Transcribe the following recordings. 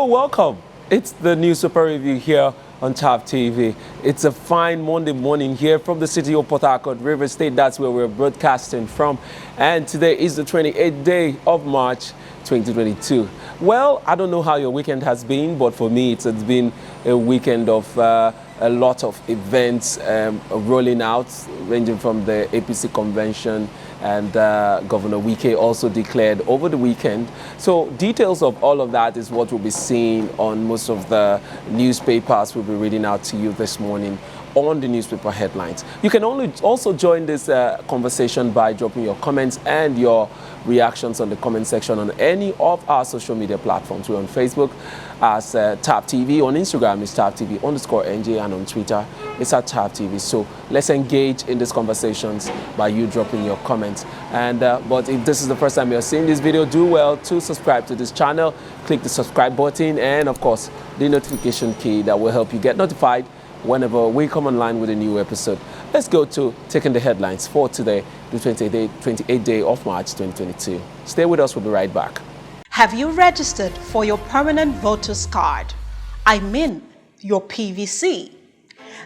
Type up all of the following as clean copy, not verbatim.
Oh, welcome. It's the newspaper review here on TAP TV. It's a fine Monday morning here from the city of Port Harcourt, River State. That's where we're broadcasting from. And today is the 28th day of March 2022. Well, I don't know how your weekend has been, but for me, it's been a weekend of a lot of events rolling out, ranging from the APC convention, and Governor Wike also declared over the weekend. So details of all of that is what we'll be seeing on most of the newspapers we'll be reading out to you this morning on the newspaper headlines. You can also join this conversation by dropping your comments and your reactions on the comment section on any of our social media platforms. We're on Facebook as TAP TV, on Instagram is TAP TV _NJ, and on Twitter it's at TAP TV. So let's engage in these conversations by you dropping your comments. And but if this is the first time you're seeing this video, do well to subscribe to this channel. Click the subscribe button and of course the notification key that will help you get notified whenever we come online with a new episode. Let's go to taking the headlines for today, the 28th day of March 2022. Stay with us, we'll be right back. Have you registered for your permanent voter's card? I mean, your PVC.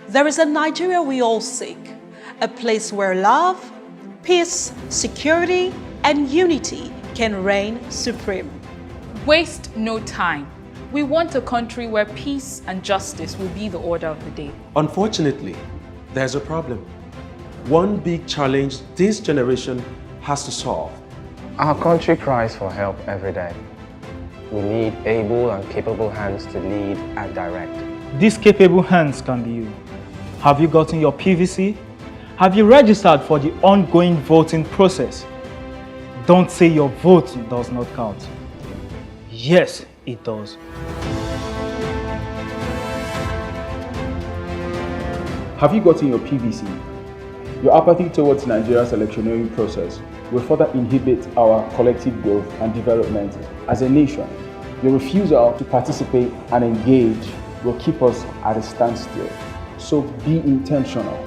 There is a Nigeria we all seek, a place where love, peace, security, and unity can reign supreme. Waste no time. We want a country where peace and justice will be the order of the day. Unfortunately, there's a problem. One big challenge this generation has to solve. Our country cries for help every day. We need able and capable hands to lead and direct. These capable hands can be you. Have you gotten your PVC? Have you registered for the ongoing voting process? Don't say your vote does not count. Yes, it does. Have you gotten your PVC? Your apathy towards Nigeria's electioneering process will further inhibit our collective growth and development as a nation. Your refusal to participate and engage will keep us at a standstill. So be intentional.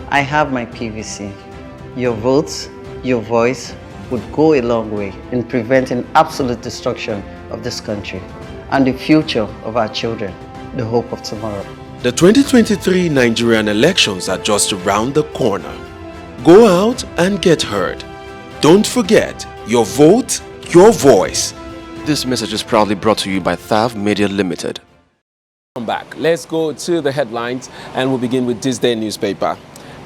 I have my PVC. Your votes, your voice would go a long way in preventing absolute destruction of this country and the future of our children, the hope of tomorrow. The 2023 Nigerian elections are just around the corner. Go out and get heard. Don't forget, your vote, your voice. This message is proudly brought to you by THAV Media Limited. Come back. Let's go to the headlines and we'll begin with this day newspaper.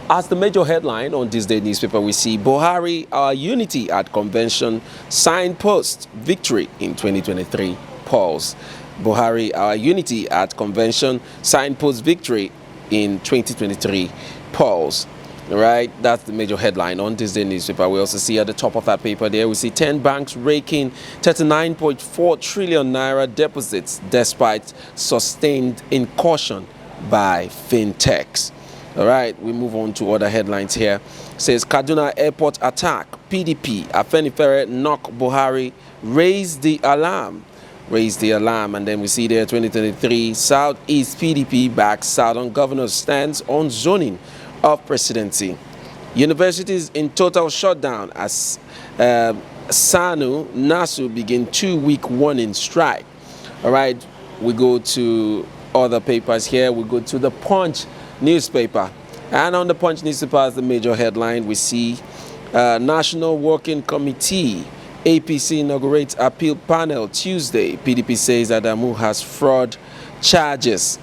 As the major headline on this day newspaper, we see Buhari, our unity at convention, signpost victory in 2023. Pause. Buhari, our unity at convention, signpost victory in 2023. Pause. All right, that's the major headline on this day newspaper. We also see at the top of that paper there, we see 10 banks raking 39.4 trillion naira deposits despite sustained incursion by fintechs. All right, we move on to other headlines here. It says Kaduna airport attack, PDP, Afenifere knock Buhari, raise the alarm. Raise the alarm. And then we see there 2023 Southeast PDP backs Southern governor stands on zoning of presidency. Universities in total shutdown as NASU begin 2-week warning strike. All right, we go to other papers here. We go to the Punch newspaper. And on the Punch newspaper, as the major headline, we see National Working Committee, APC inaugurates appeal panel Tuesday. PDP says Adamu has fraud charges.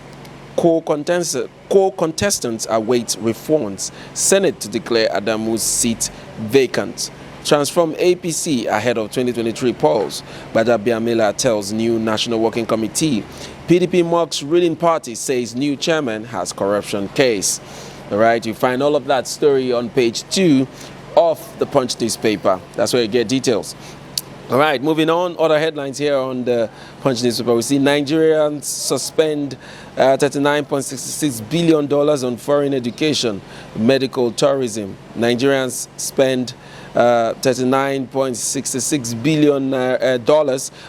Co-contestants await reforms. Senate to declare Adamu's seat vacant. Transform APC ahead of 2023 polls. Bada Biamila tells new National Working Committee. PDP mocks ruling party, says new chairman has corruption case. All right, you find all of that story on page 2 of the Punch newspaper. That's where you get details. All right, moving on. Other headlines here on the Punch newspaper. We see Nigerians suspend $39.66 billion on foreign education, medical tourism. Nigerians spend $39.66 billion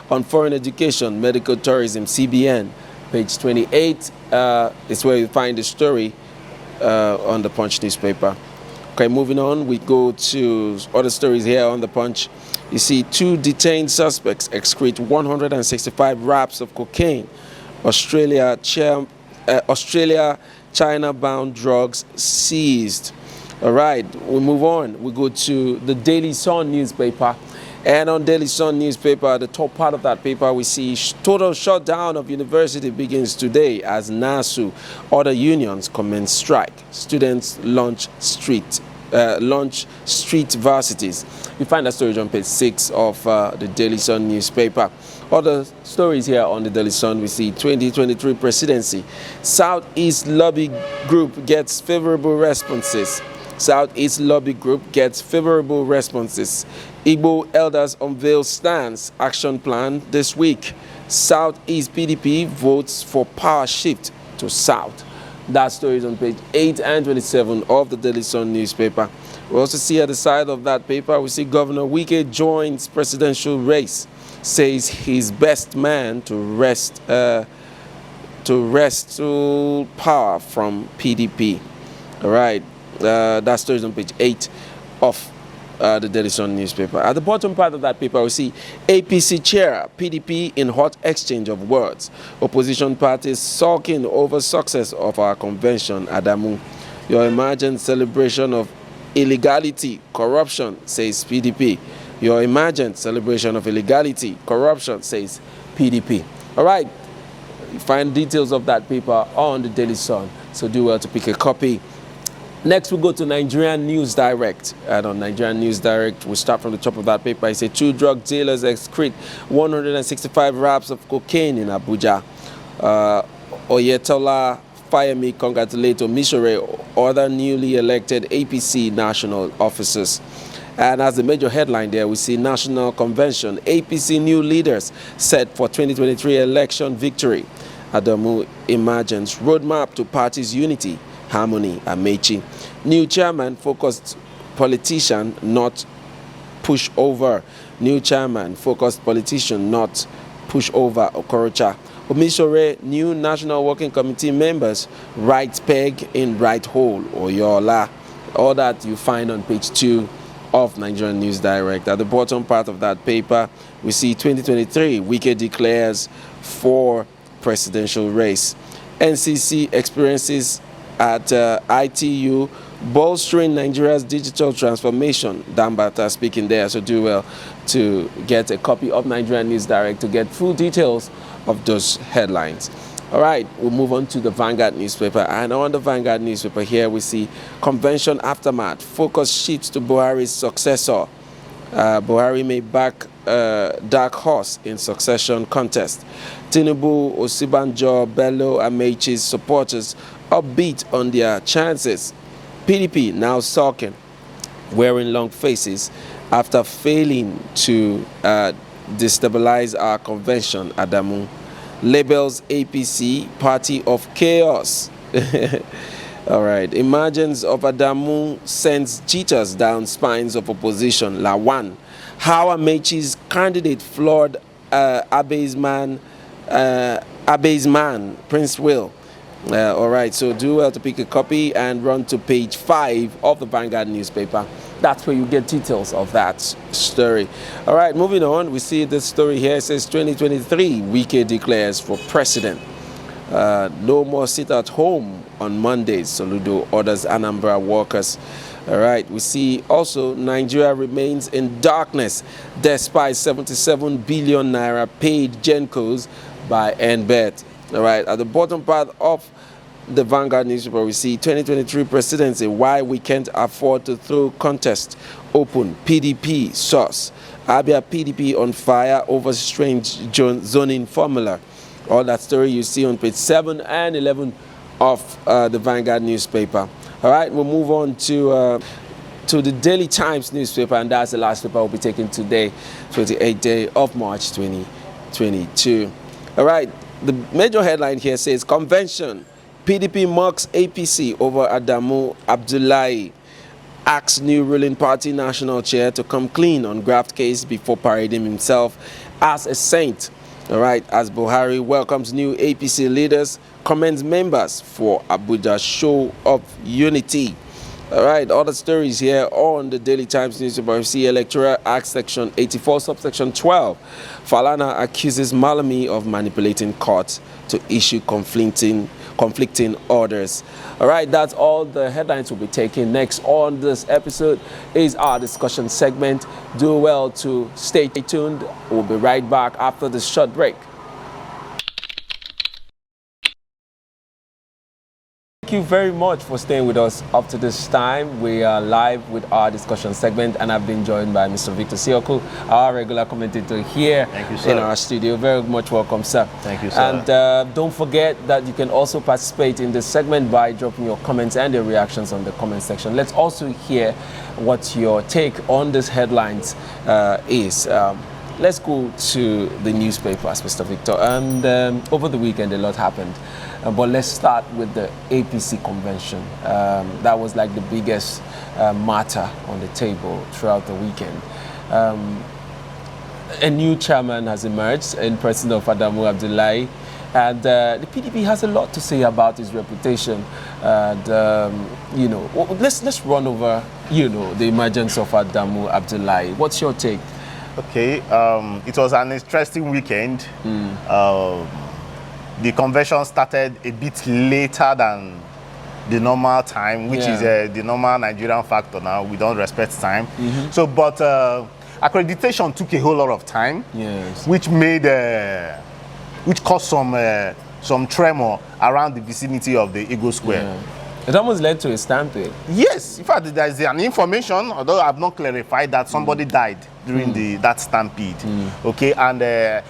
on foreign education, medical tourism, CBN. Page 28 is where you find the story on the Punch newspaper. Okay, moving on, we go to other stories here on the Punch. You see 2 detained suspects excrete 165 wraps of cocaine. Australia, China-bound drugs seized. All right, we move on. We go to the Daily Sun newspaper. And on Daily Sun newspaper, the top part of that paper, we see total shutdown of university begins today as NASU, other unions commence strike. Students launch street varsities. You find that story on page 6 of the Daily Sun newspaper. Other stories here on the Daily Sun, we see 2023 presidency. Southeast Lobby Group gets favorable responses. Southeast Lobby Group gets favorable responses. Igbo elders unveil stance action plan this week. Southeast PDP votes for power shift to South. That story is on page 8 and 27 of the Daily Sun newspaper. We also see at the side of that paper, we see Governor Wike joins presidential race, says he's best man to wrest power from PDP. All right, that story is on page 8 of the Daily Sun newspaper. At the bottom part of that paper, we see APC chair, PDP in hot exchange of words. Opposition parties sulking over success of our convention, Adamu. Your imagined celebration of illegality, corruption, says PDP. Your imagined celebration of illegality, corruption, says PDP. All right, you find details of that paper on the Daily Sun, so do well to pick a copy. Next, we go to Nigerian News Direct. And on Nigerian News Direct, we start from the top of that paper. It says 2 drug dealers excrete 165 wraps of cocaine in Abuja. Oyetola Fayemi congratulates Omisore, other newly elected APC national officers. And as the major headline there, we see National Convention, APC new leaders set for 2023 election victory. Adamu imagines roadmap to party's unity. Harmony Amechi. New chairman focused politician, not push over. New chairman focused politician, not push over. Okorocha. Omisore, new National Working Committee members, right peg in right hole. Oyola. All that you find on page 2 of Nigerian News Direct. At the bottom part of that paper, we see 2023, Wike declares for presidential race. NCC experiences at ITU, bolstering Nigeria's digital transformation. Dambata speaking there, so do well to get a copy of Nigerian News Direct to get full details of those headlines. All right, we'll move on to the Vanguard newspaper. And on the Vanguard newspaper here, we see convention aftermath. Focus shifts to Buhari's successor. Buhari may back dark horse in succession contest. Tinubu, Osibanjo, Bello, Amechi's supporters upbeat on their chances. PDP now sulking, wearing long faces after failing to destabilize our convention. Adamu labels APC party of chaos. All right, emergence of Adamu sends cheaters down spines of opposition. Lawan, how Amechi's candidate flawed Abe's man, Prince Will. All right, so do well to pick a copy and run to page 5 of the Vanguard newspaper. That's where you get details of that story. All right, moving on, we see this story here. It says 2023, Wike declares for president. No more sit at home on Mondays, Soludo orders Anambra workers. All right, we see also Nigeria remains in darkness despite 77 billion naira paid Gencos by NBET. All right, at the bottom part of the Vanguard newspaper, we see 2023 presidency, why we can't afford to throw contest open. PDP source. Abia PDP on fire over strange zoning formula. All that story you see on page 7 and 11 of the Vanguard newspaper. All right, we'll move on to the Daily Times newspaper, and that's the last paper we'll be taking today, 28th day of March 2022. All right, the major headline here says convention. PDP mocks APC over Adamu Abdullahi. Asks new ruling party national chair to come clean on graft case before parading himself as a saint. All right, as Buhari welcomes new APC leaders, commends members for Abuja show of unity. All right, other stories here on the Daily Times newspaper. See Electoral Act Section 84, subsection 12. Falana accuses Malami of manipulating courts to issue conflicting orders. All right, that's all the headlines we'll be taking. Next on this episode is our discussion segment. Do well to stay tuned. We'll be right back after this short break. Thank you very much for staying with us up to this time. We are live with our discussion segment, and I've been joined by Mr. Victor Sioku, our regular commentator here in our studio. Very much welcome, sir. Thank you, sir. And don't forget that you can also participate in this segment by dropping your comments and your reactions on the comment section. Let's also hear what your take on these headlines is. Let's go to the newspapers, Mr. Victor. And over the weekend, a lot happened. But let's start with the APC convention. That was like the biggest matter on the table throughout the weekend. A new chairman has emerged in person of Adamu Abdullahi. And the PDP has a lot to say about his reputation. And, let's run over, the emergence of Adamu Abdullahi. What's your take? Okay, it was an interesting weekend. The convention started a bit later than the normal time, which is the normal Nigerian factor now. We don't respect time. So, but accreditation took a whole lot of time, which caused some tremor around the vicinity of the Eagle Square. It almost led to a stampede. Yes, in fact, there's an information, although I've not clarified, that somebody died during that stampede. Okay, and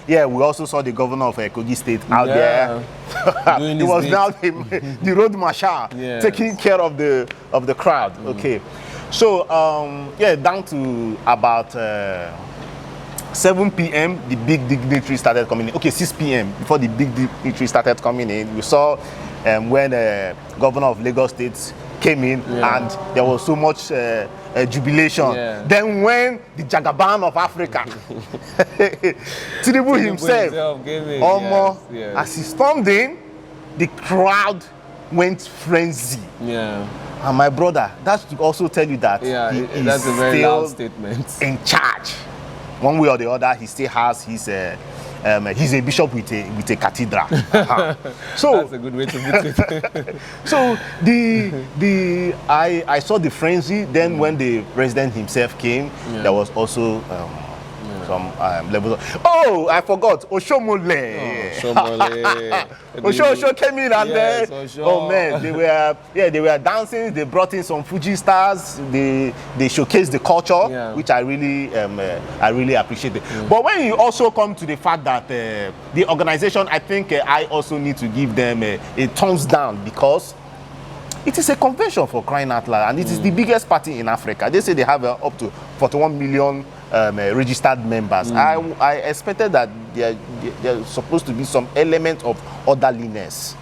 we also saw the governor of Kogi State out there. He was now the road marshal taking care of the crowd. Okay, so down to about 7 p.m. the big dignitaries started coming in. Okay, 6 p.m. before the big dignitaries started coming in, we saw when the governor of Lagos State came in, and there was so much jubilation. Then when the Jagaban of Africa, Tinubu himself came in, as he stormed in, the crowd went frenzy. And my brother, that's to also tell you that he that's is a very still loud statement. in charge. One way or the other, he still has his. He's a bishop with a cathedral. So that's a good way to put it. So I saw the frenzy. Then when the president himself came, there was also some levels of, I forgot, Oshomole. Osho came in, and oh man, they were dancing. They brought in some Fuji stars. They showcased the culture, which I really appreciate it. But when you also come to the fact that the organization, I think I also need to give them a thumbs down, because it is a convention, for crying out loud, and it is the biggest party in Africa. They say they have up to 41 million registered members. I expected that there's supposed to be some element of orderliness.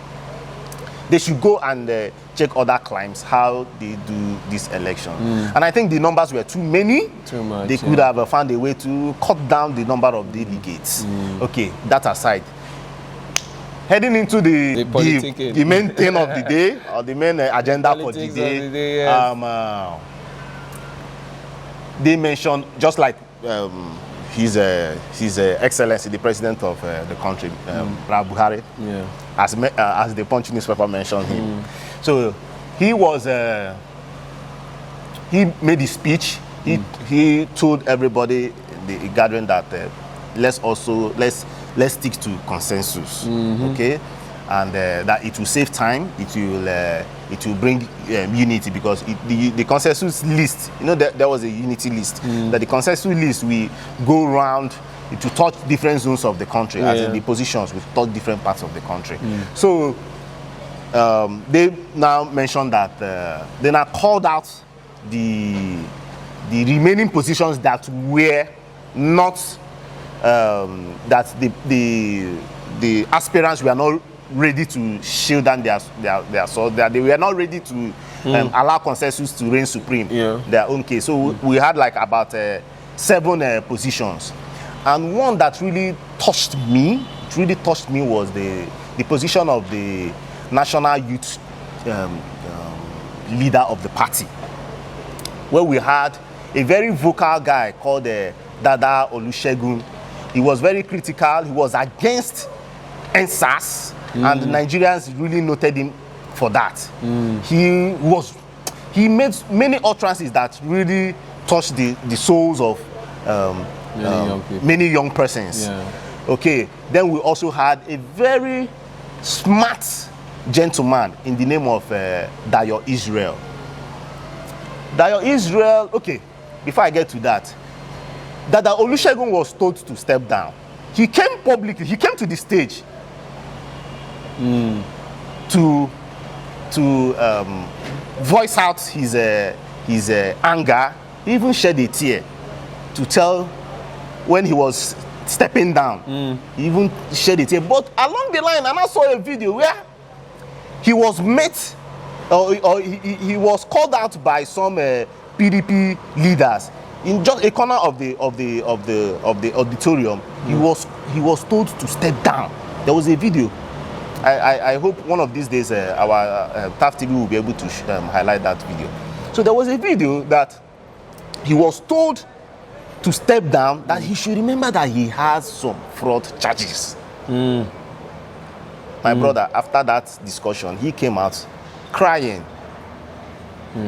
They should go and check other climes, how they do this election. And I think the numbers were too many. Too much. They could have found a way to cut down the number of delegates. Okay, that aside. Heading into the main thing of the day, or the main agenda for the day, they mentioned, just like His Excellency, the President of the country, Buhari, as the Punch newspaper mentioned him. So he made his speech. He told everybody in the gathering that let's stick to consensus, okay, and that it will save time. It will bring unity, because the consensus list, there was a unity list. That the consensus list we go around to touch different zones of the country, as in the positions we touch different parts of the country. So they now mentioned that they now called out the remaining positions that were not. That the aspirants were not ready to shield down their sword, that they were not ready to allow consensus to reign supreme their own case. So we had like about 7 positions, and one that really touched me was the position of the national youth leader of the party. where we had a very vocal guy called Dada Olusegun. He was very critical. He was against NSAS, and the Nigerians really noted him for that. He made many utterances that really touched the souls of many young persons. Yeah. Okay, then we also had a very smart gentleman in the name of Dayo Israel. Dayo Israel, okay, before I get to that, Dada Olusegun was told to step down. He came publicly, he came to the stage to voice out his anger. He even shed a tear to tell when he was stepping down. He even shed a tear. But along the line, and I saw a video where he was met, or he was called out by some PDP leaders in just a corner of the auditorium. He was told to step down. There was a video. I hope one of these days our TAF TV will be able to highlight that video. So there was a video that he was told to step down, that he should remember that he has some fraud charges. My brother, after that discussion, he came out crying.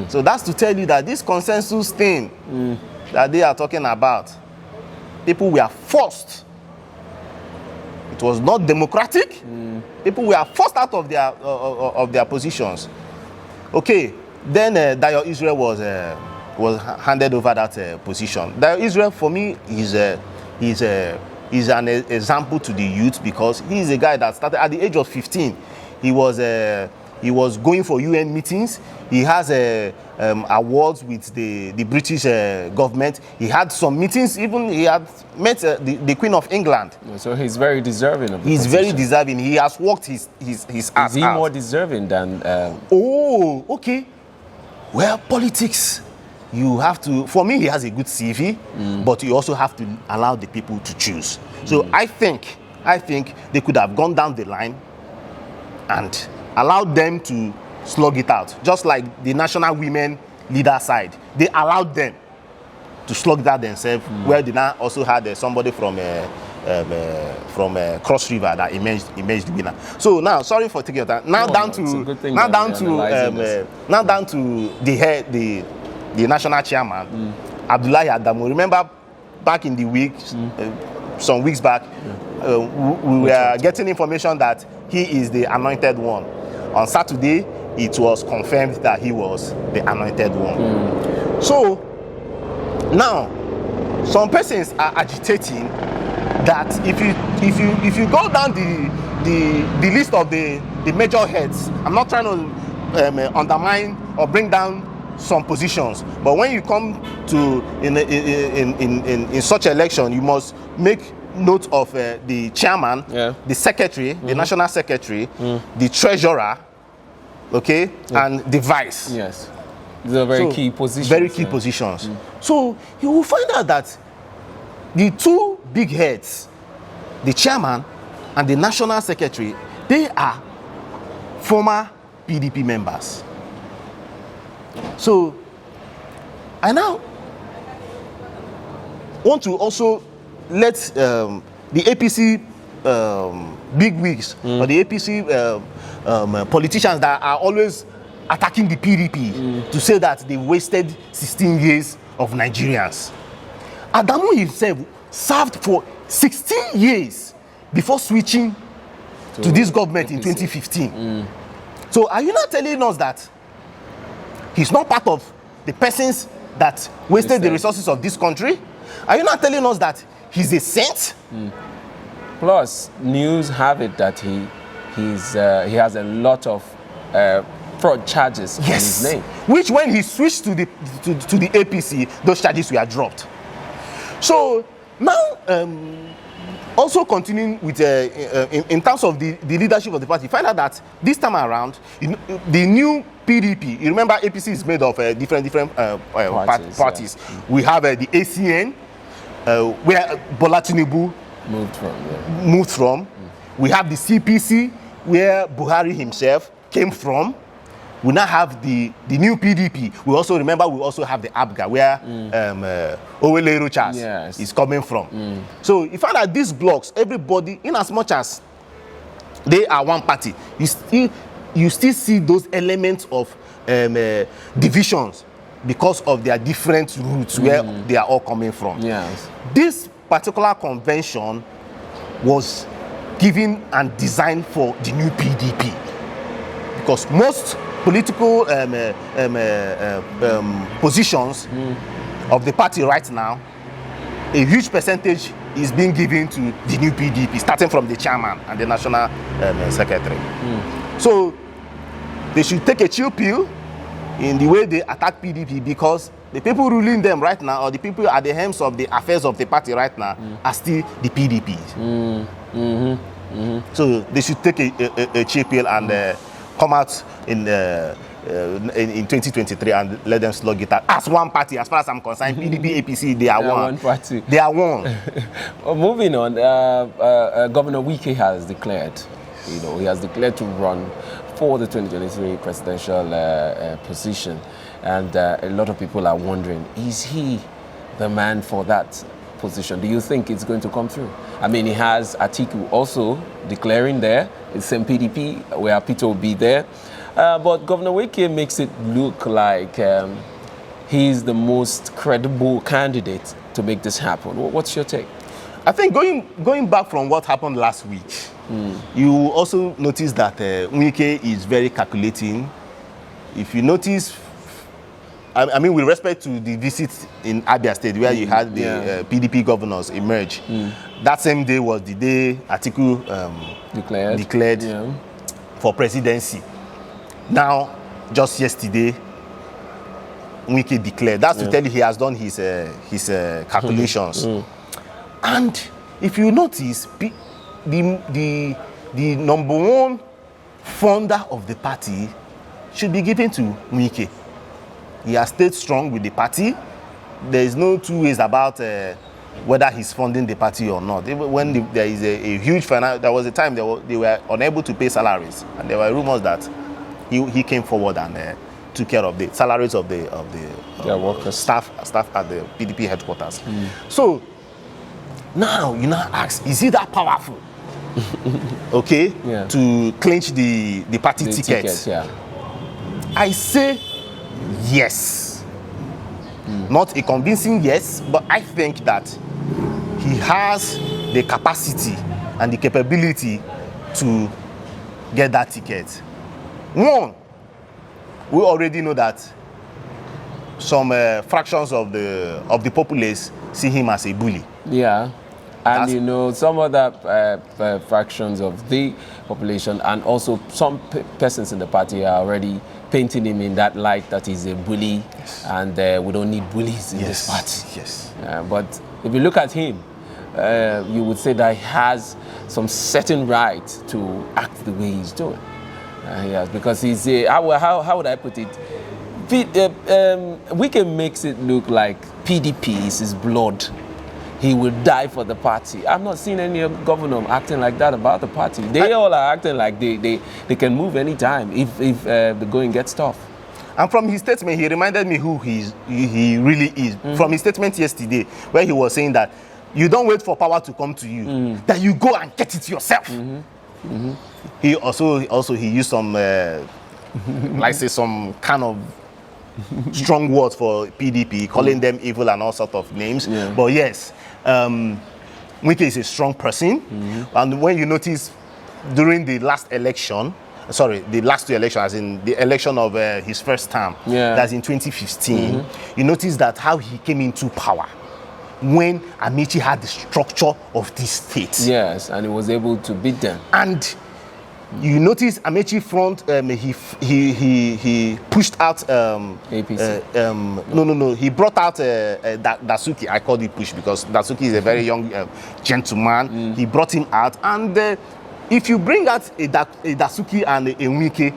So that's to tell you that this consensus thing that they are talking about, people were forced. It was not democratic. People were forced out of their positions. Okay, then Dayo Israel was handed over that position. Dayo Israel, for me, is an example to the youth, because he is a guy that started at the age of 15. He was going for UN meetings. He has awards with the British government. He had some meetings. Even he had met the Queen of England. So he's very deserving of the He's position. very deserving. He has worked his ass Is he out. more deserving than... Oh, okay. Well, politics, you have to... For me, he has a good CV, but you also have to allow the people to choose. So I think they could have gone down the line and allowed them to slug it out. Just like the National Women Leader side. They allowed them to slug that themselves, where they now also had somebody from Cross River that emerged the winner. So now, sorry for taking your time. Now down to the head, the national chairman, Abdullahi Adamu. Remember back in the week, some weeks back, we were getting information that he is the anointed one. On Saturday, it was confirmed that he was the anointed one. So now, some persons are agitating that if you go down the list of the major heads, I'm not trying to undermine or bring down some positions, but when you come to in such election, you must make note of the chairman, the secretary, the national secretary, the treasurer, okay, and the vice. Yes, these are very key positions. Very key positions. So you will find out that the two big heads, the chairman and the national secretary, they are former PDP members. So I now want to also let the APC bigwigs or the APC politicians that are always attacking the PDP to say that they wasted 16 years of Nigerians. Adamu himself served for 16 years before switching to this government in 2015. So are you not telling us that he's not part of the persons that wasted the resources of this country? Are you not telling us that he's a saint? Plus, news have it that he has a lot of fraud charges on his name. Which, when he switched to the APC, those charges were dropped. So now, also continuing with in terms of the leadership of the party, find out that this time around, the new PDP. You remember, APC is made of different parties. We have the ACN, where Bola Tinubu moved from. We have the CPC, where Buhari himself came from. We now have the new PDP. We also have the ABGA, where Owele Rochas is coming from. So you find that these blocks, everybody, in as much as they are one party, you still see those elements of divisions because of their different routes where they are all coming from. Yes. This particular convention was given and designed for the new PDP, because most political positions of the party right now, a huge percentage is being given to the new PDP, starting from the chairman and the national secretary. So they should take a chill pill in the way they attack PDP, because the people ruling them right now, or the people at the helms of the affairs of the party right now, are still the PDPs. So they should take a chill pill and come out in 2023 and let them slug it out as one party. As far as I'm concerned, PDP, APC, they are one party. They are one. Well, moving on, Governor Wike has declared, he has declared to run for the 2023 presidential position, and a lot of people are wondering, is he the man for that position? Do you think it's going to come through? I mean, he has Atiku also declaring there, it's same PDP, where Peter will be there. But Governor Wike makes it look like he's the most credible candidate to make this happen. What's your take? I think going back from what happened last week, you also notice that Wike is very calculating. If you notice, I mean, with respect to the visit in Abia State, where you had the PDP governors emerge, that same day was the day Atiku declared for presidency. Now, just yesterday, Wike declared. That's to tell you he has done his calculations. And if you notice, the number one founder of the party should be given to Wike. He has stayed strong with the party. There is no two ways about whether he's funding the party or not. Even when there is a huge financial, there was a time they were unable to pay salaries, and there were rumors that he came forward and took care of the salaries of the workers, staff at the PDP headquarters. So now you now ask, is he that powerful? Okay, to clinch the party ticket? I say yes. Not a convincing yes, but I think that he has the capacity and the capability to get that ticket. One, we already know that some fractions of the populace see him as a bully. Yeah. And some other fractions of the population, and also some persons in the party are already painting him in that light, that he's a bully, and we don't need bullies in this party. Yes. But if you look at him, you would say that he has some certain right to act the way he's doing. Yes, because he's how would I put it? Wike makes it look like PDP is his blood. He will die for the party. I'm not seeing any governor acting like that about the party. They all are acting like they can move anytime if the going gets tough. And from his statement, he reminded me who he really is. From his statement yesterday, where he was saying that you don't wait for power to come to you, that you go and get it yourself. He also he used some some kind of strong words for PDP, calling them evil and all sorts of names. But yes, Wike is a strong person. And when you notice during the last election, the last two elections, as in the election of his first term, that's in 2015, you notice that how he came into power when Amici had the structure of this state. Yes, and he was able to beat them. And you notice Amechi front, he pushed out APC. He brought out Dasuki. I call it push because Dasuki is a very young gentleman. He brought him out, and if you bring out a Dasuki and a Wike,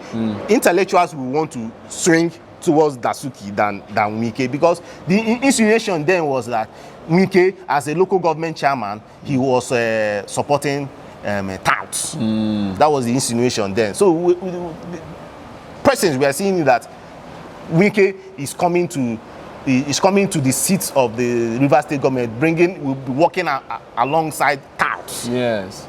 intellectuals will want to swing towards Dasuki than Wike, because the insinuation then was that Wike, as a local government chairman, he was supporting touts. That was the insinuation then. So presence, we are seeing that Wike is coming to the seats of the River State government, will be working alongside touts. Yes.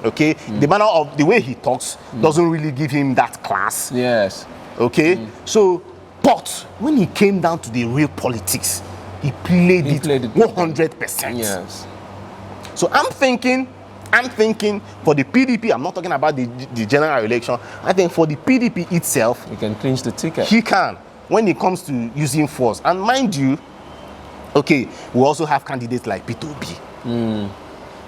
Okay, the manner of the way he talks doesn't really give him that class. Yes. Okay, so but when he came down to the real politics, he played it 100%. Yes. So I'm thinking for the PDP, I'm not talking about the general election. I think for the PDP itself, he can clinch the ticket. He can, when it comes to using force. And mind you, okay, we also have candidates like P2B.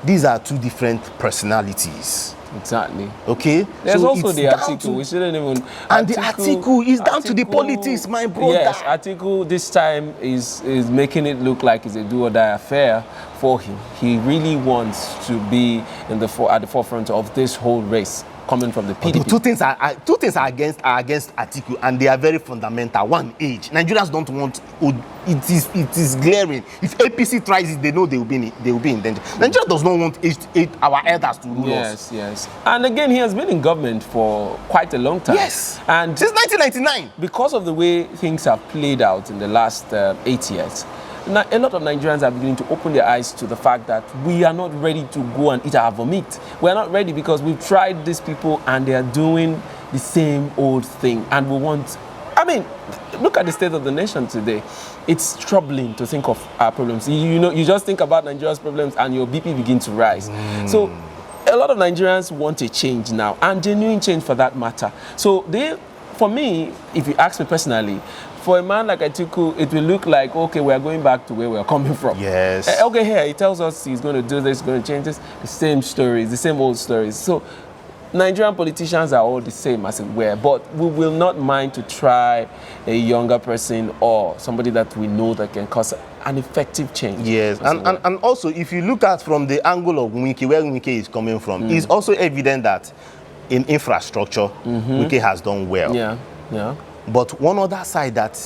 These are two different personalities. Exactly. Okay. There's so also the article. We shouldn't even. And the article is down to the politics, my brother. Yes, article this time is making it look like it's a do or die affair for him. He really wants to be at the forefront of this whole race, coming from the PDP. Two things are against article, and they are very fundamental. One, age. Nigerians don't want. It is glaring. If APC tries it, they know they will be in danger. Nigeria does not want our elders to rule us. Yes. And again, he has been in government for quite a long time. Yes. And since 1999. Because of the way things have played out in the last 8 years, now, a lot of Nigerians are beginning to open their eyes to the fact that we are not ready to go and eat our vomit. We are not ready because we've tried these people and they are doing the same old thing. And we want, I mean, look at the state of the nation today. It's troubling to think of our problems. You just think about Nigeria's problems and your BP begins to rise. So a lot of Nigerians want a change now, and genuine change for that matter. So for me, if you ask me personally, for a man like Atiku, it will look like, okay, we are going back to where we are coming from. Yes. Okay, here, he tells us he's going to do this, he's going to change this. The same stories, the same old stories. So Nigerian politicians are all the same, as it were, but we will not mind to try a younger person or somebody that we know that can cause an effective change. Yes, and also, if you look at from the angle of Wike, where Wike is coming from, it's also evident that in infrastructure, Wike has done well. Yeah. But one other side that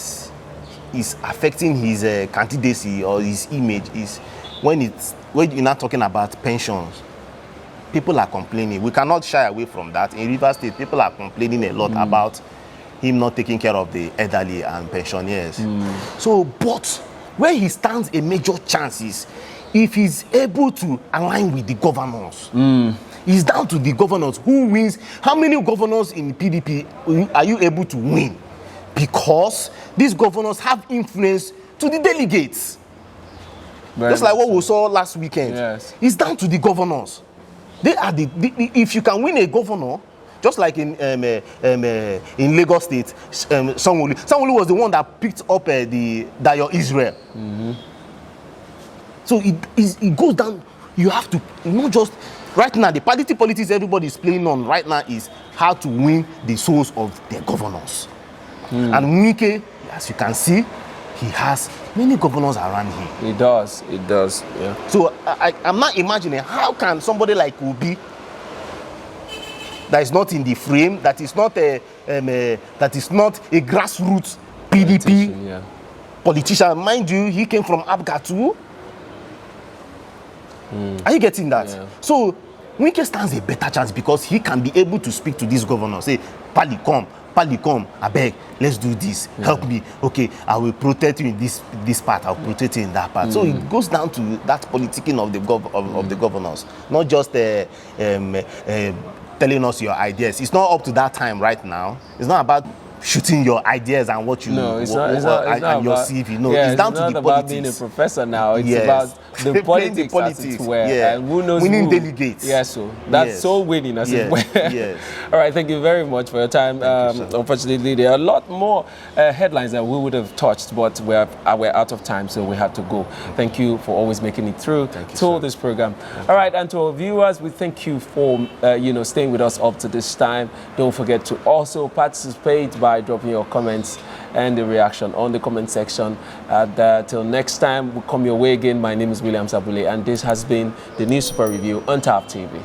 is affecting his candidacy or his image is when you're not talking about pensions. People are complaining. We cannot shy away from that. In River State, people are complaining a lot about him not taking care of the elderly and pensioners. So, but where he stands a major chance is if he's able to align with the governors. It's down to the governors who wins. How many governors in PDP are you able to win? Because these governors have influence to the delegates. Just like what we saw last weekend. Yes. It's down to the governors. They are if you can win a governor, just like in Lagos State, Sanwo-Olu was the one that picked up the Dayo Israel. So it goes down. You have to not just right now. The party politics everybody is playing on right now is how to win the souls of their governors. And Wike, as you can see, he has many governors around him. It does, yeah. So I'm not imagining how can somebody like Obi, that is not in the frame, that is not a grassroots PDP politician. Mind you, he came from Abga too. Are you getting that? Yeah. So Wike stands a better chance because he can be able to speak to these governors. Say, Pali, come, I beg, let's do this. Help me. Okay, I will protect you in this part. I'll protect you in that part. So it goes down to that politicking of the governors, not just telling us your ideas. It's not up to that time right now. It's not about shooting your ideas and what you it's not your CV. No, yeah, it's down to the about politics. Being a professor now. It's about the politics, as it were. And who knows winning who. delegates. Yes, so that's so winning, as it were. Yes. All right, thank you very much for your time. Unfortunately, there are a lot more headlines that we would have touched, but we're out of time, so we have to go. Thank you for always making it through to this program. All right, and to our viewers, we thank you for staying with us up to this time. Don't forget to also participate by dropping your comments and the reaction on the comment section. Till next time, we'll come your way again. My name is William Sabule, and this has been the News Super Review on TAF TV.